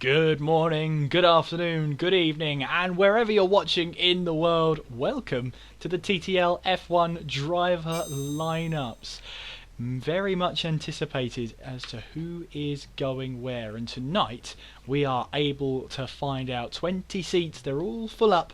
Good morning, good afternoon, good evening, and wherever you're watching in the world, welcome to the TTL F1 driver lineups. Very much anticipated as to who is going where, and tonight we are able to find out 20 seats. They're all full up,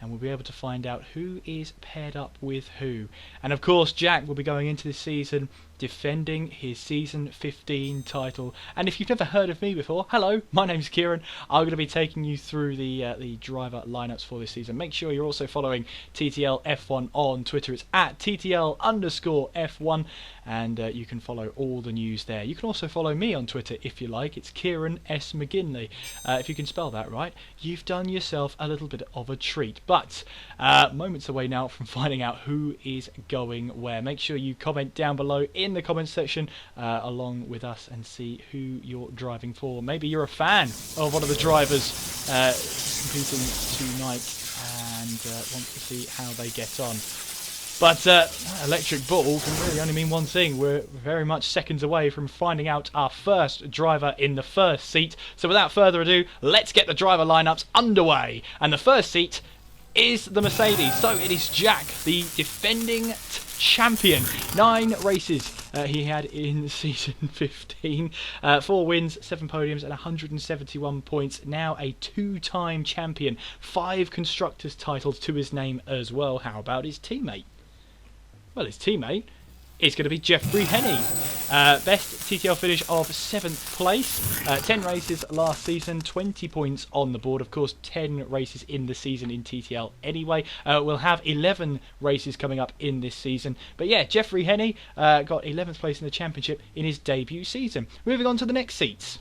and we'll be able to find out who is paired up with who. And of course, Jack will be going into this season defending his season 15 title. And if you've never heard of me before, hello, my name's Kieran. I'm going to be taking you through the driver lineups for this season. Make sure you're also following TTL F1 on Twitter. It's at TTL_F1, and you can follow all the news there. You can also follow me on Twitter if you like. It's Kieran S. McGinley. If you can spell that right, you've done yourself a little bit of a treat. But moments away now from finding out who is going where. Make sure you comment down below in the comments section along with us and see who you're driving for. Maybe you're a fan of one of the drivers competing tonight and want to see how they get on. But electric ball can really only mean one thing. We're very much seconds away from finding out our first driver in the first seat. So without further ado, let's get the driver lineups underway. And the first seat is the Mercedes. So it is Jack, the defending champion. 9 races he had in season 15. 4 wins, 7 podiums and 171 points. Now a 2-time champion. 5 constructors titles to his name as well. How about his teammate? Well, his teammate is going to be Jeffrey Henney. Best TTL finish of 7th place. 10 races last season, 20 points on the board. Of course, 10 races in the season in TTL anyway. We'll have 11 races coming up in this season. But yeah, Jeffrey Henney got 11th place in the championship in his debut season. Moving on to the next seats.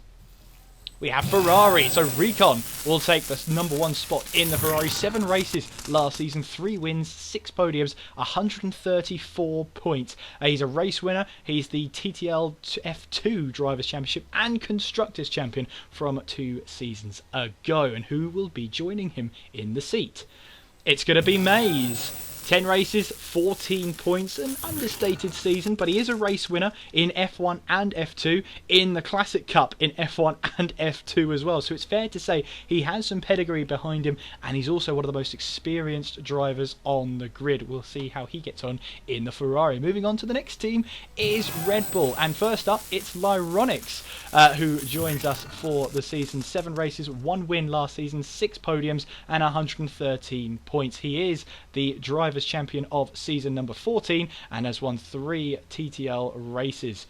We have Ferrari, so Recon will take the #1 spot in the Ferrari. 7 races last season, 3 wins, 6 podiums, 134 points. He's a race winner. He's the TTL F2 Drivers' Championship and Constructors' Champion from 2 seasons ago. And who will be joining him in the seat? It's going to be Mays. 10 races, 14 points, an understated season, but he is a race winner in F1 and F2, in the Classic Cup in F1 and F2 as well. So it's fair to say he has some pedigree behind him, and he's also one of the most experienced drivers on the grid. We'll see how he gets on in the Ferrari. Moving on to the next team is Red Bull, and first up it's Lyronics, who joins us for the season. 7 races, 1 win last season, 6 podiums and 113 points. He is the Drivers' Champion of season number 14 and has won 3 TTL races.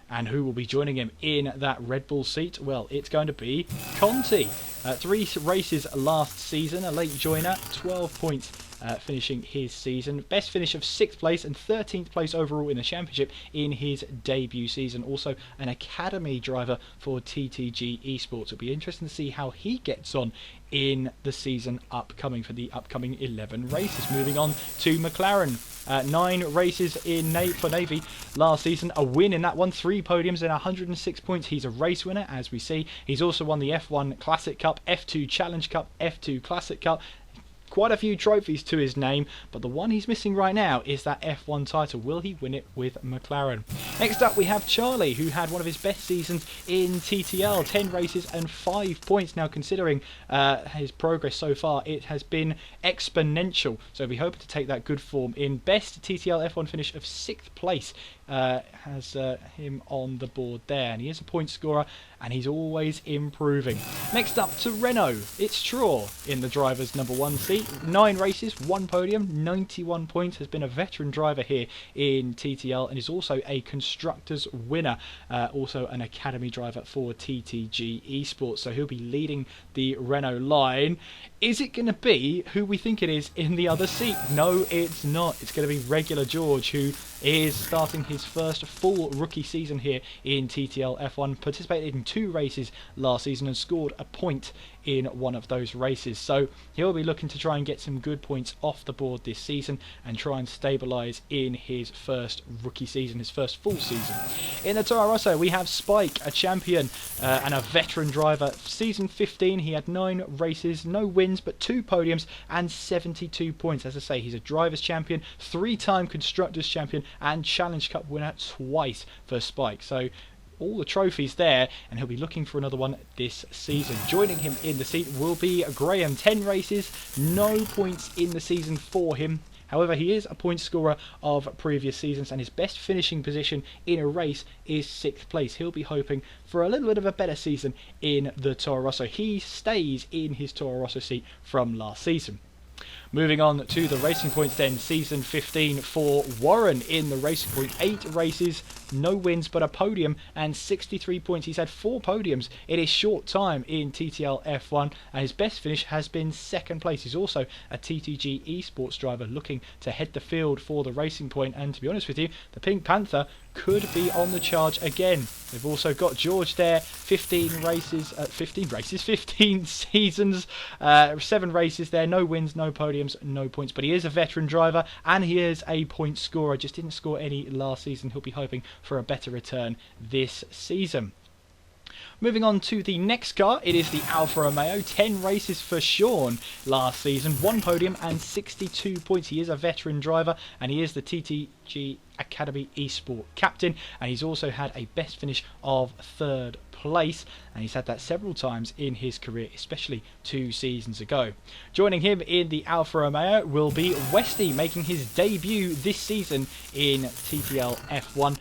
And who will be joining him in that Red Bull seat? Well, it's going to be Conti. 3 races last season, a late joiner, 12 points finishing his season. Best finish of 6th place and 13th place overall in the championship in his debut season. Also an academy driver for TTG Esports. It'll be interesting to see how he gets on in the season upcoming for the upcoming 11 races. Moving on to McLaren. 9 races for Navy last season, a win in that one, 3 podiums and 106 points. He's a race winner, as we see. He's also won the F1 Classic Cup, F2 Challenge Cup, F2 Classic Cup. Quite a few trophies to his name, but the one he's missing right now is that F1 title. Will he win it with McLaren? Next up we have Charlie, who had one of his best seasons in TTL. 10 races and 5 points. Now, considering his progress so far, it has been exponential, so we hope to take that good form in. Best TTL F1 finish of 6th place has him on the board there, and he is a point scorer and he's always improving. Next up to Renault, it's Traw in the drivers' #1 seat. 9 races, 1 podium, 91 points. Has been a veteran driver here in TTL and is also a constructors winner, also an academy driver for TTG Esports, so he'll be leading the Renault line. Is it going to be who we think it is in the other seat? No, it's not. It's going to be regular George, who is starting his first full rookie season here in TTL F1. Participated in 2 races last season and scored a point in one of those races. So he'll be looking to try and get some good points off the board this season and try and stabilise in his first rookie season, his first full season. In the Toro Rosso, we have Spike, a champion and a veteran driver. Season 15, he had 9 races, no wins, but 2 podiums and 72 points. As I say, he's a drivers' champion, 3-time constructors' champion and Challenge Cup winner twice for Spike. So all the trophies there, and he'll be looking for another one this season. Joining him in the seat will be Graham. 10 races, no points in the season for him. However, he is a point scorer of previous seasons, and his best finishing position in a race is 6th place. He'll be hoping for a little bit of a better season in the Toro Rosso. He stays in his Toro Rosso seat from last season. Moving on to the Racing Points then, season 15 for Warren in the Racing Point. 8 races, no wins but a podium and 63 points. He's had 4 podiums in his short time in TTL F1, and his best finish has been 2nd place. He's also a TTG esports driver looking to head the field for the Racing Point, and to be honest with you, the Pink Panther could be on the charge again. We've also got George there, 15 seasons, 7 races there, no wins, no podiums, no points, but he is a veteran driver and he is a point scorer. Just didn't score any last season. He'll be hoping for a better return this season. Moving on to the next car, it is the Alfa Romeo. 10 races for Sean last season, 1 podium and 62 points. He is a veteran driver and he is the TTG Academy Esport captain, and he's also had a best finish of 3rd place, and he's had that several times in his career, especially 2 seasons ago. Joining him in the Alfa Romeo will be Westy, making his debut this season in TTL F1.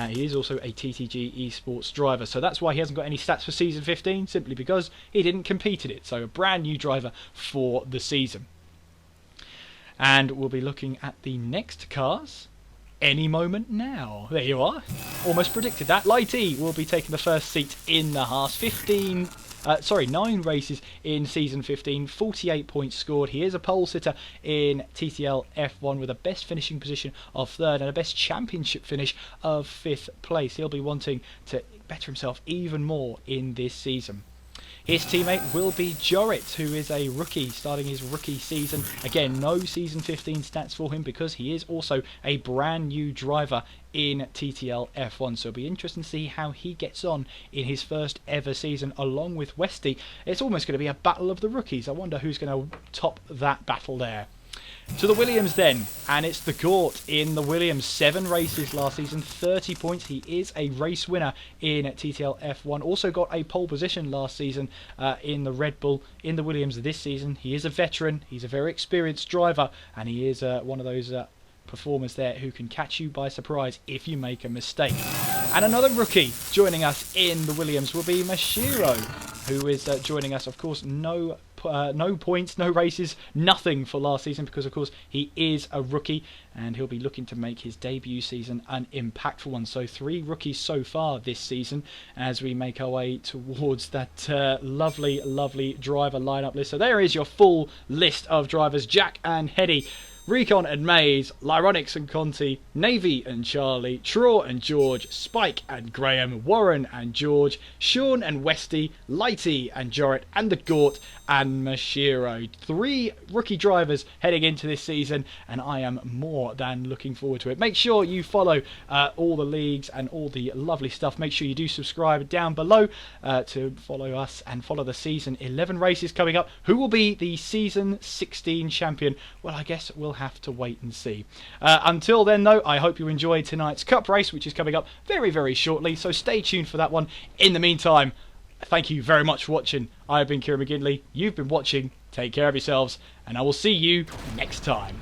He is also a TTG esports driver, so that's why he hasn't got any stats for season 15, simply because he didn't compete in it. So a brand new driver for the season. And we'll be looking at the next cars any moment now. There you are. Almost predicted that. Lighty will be taking the first seat in the Haas. 9 races in season 15, 48 points scored. He is a pole sitter in TTL F1 with a best finishing position of 3rd and a best championship finish of 5th place. He'll be wanting to better himself even more in this season. His teammate will be Jorrit, who is a rookie starting his rookie season. Again, no season 15 stats for him because he is also a brand new driver in TTL F1. So it'll be interesting to see how he gets on in his first ever season along with Westy. It's almost going to be a battle of the rookies. I wonder who's going to top that battle there. To the Williams then, and it's the Gort in the Williams. 7 races last season, 30 points. He is a race winner in TTL F1. Also got a pole position last season in the Red Bull. In the Williams this season, he is a veteran. He's a very experienced driver, and he is one of those performers there who can catch you by surprise if you make a mistake. And another rookie joining us in the Williams will be Mashiro, who is joining us. Of course, no points, no races, nothing for last season because, of course, he is a rookie and he'll be looking to make his debut season an impactful one. So 3 rookies so far this season as we make our way towards that lovely, lovely driver lineup list. So there is your full list of drivers: Jack and Hedy, Recon and Maze, Lyronix and Conti, Navy and Charlie, Traw and George, Spike and Graham, Warren and George, Sean and Westy, Lighty and Jorrit, and the Gort and Mashiro. 3 rookie drivers heading into this season, and I am more than looking forward to it. Make sure you follow all the leagues and all the lovely stuff. Make sure you do subscribe down below to follow us and follow the season 11 races coming up. Who will be the season 16 champion? Well, I guess we'll have to wait and see. Until then, though, I hope you enjoyed tonight's cup race, which is coming up very, very shortly, so stay tuned for that one. In the meantime, thank you very much for watching. I have been Kieran McGinley. You've been watching. Take care of yourselves, and I will see you next time.